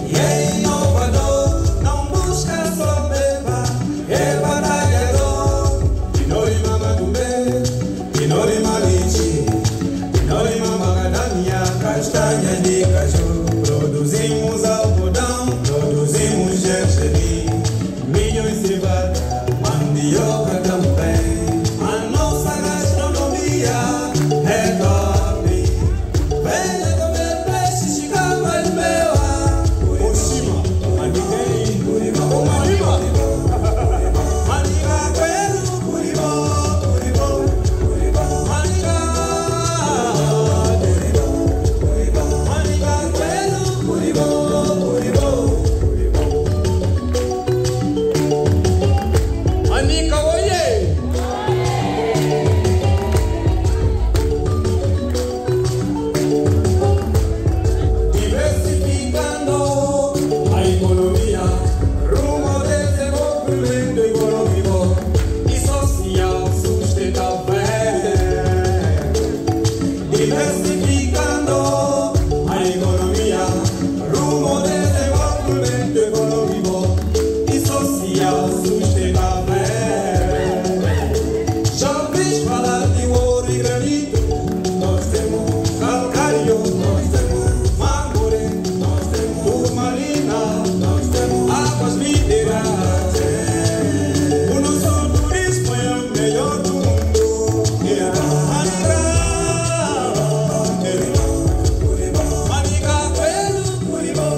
e é inovador. Não busca só beba, é batalhador. Dinori mamadumbe, dinori malichi, dinori mamacadamia, castanha de caju. Produzimos algodão, produzimos gergelim, milho e cevada, mandioca também. A nossa gastronomia é top. Venha comer peixe, chicaba e meua. Por cima, maniguei, curibó, maniga, maniga, coelho, curibó, curibó, curibó, maniga, curibó, maniga, coelho, curibó, curibó. Manica, oye! Diversificando a economia, rumo ao desenvolvimento econômico e social sustentável. Diversificando a economia, rumo ao desenvolvimento econômico e social sustentável. Já ouvis falar de ouro e granito? Nós temos calcário, nós temos mármore, nós temos turmalina, nós temos águas minerais. O nosso turismo é o melhor do mundo. Manica, coelho, curibó,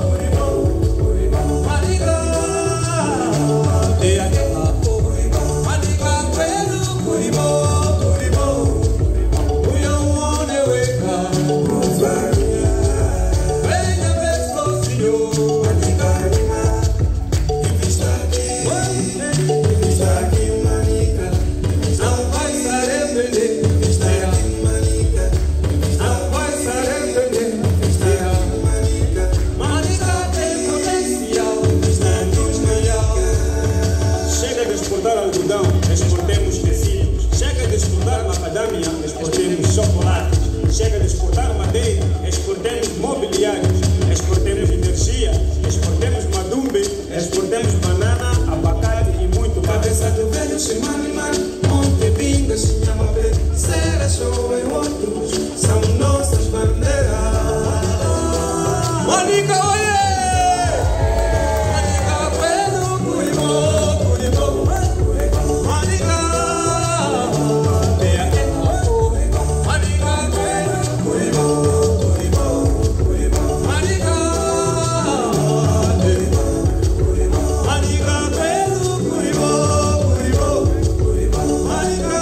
curibó, curibó, manica, manica, coelho, curibó, curibó. We don't wanna wake up. Venha ver só, senhor. Invista aqui, manica. Não vai se arrepender. Não vai se arrepender. Manica tem potencial industrial. Chega de exportar algodão, exportemos tecidos. Chega de exportar macadamia, exportemos chocolates. Chega de exportar madeira, exportemos mobiliários. Exportemos energia, exportemos madumbe, exportemos banana, abacate e muito mais. Cabeça do velho Ximani-mani, Monte Pinga, Xinhamapé, Serra, Show e outros são nossas bandeiras. Manica, oye! Manica, coelho, curibó, curibó, manica, manica, coelho, curibó, curibó, curibó, manica, manica, coelho, curibó, curibó, curibó, manica,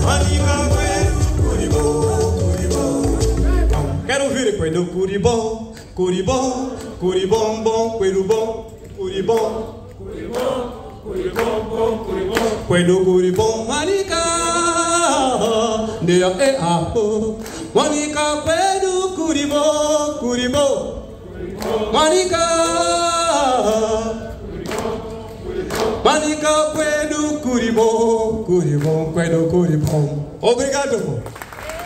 manica, coelho, curibó, curibó. Quero ouvir coelho, curibó, curibó, curibom, bom, coelho bom, curibom, coelho curibom, manica, dea e apo, manica, coelho, curibó, curibó, manica, manica, coelho, curibó, curibom, coelho curibom. Obrigado.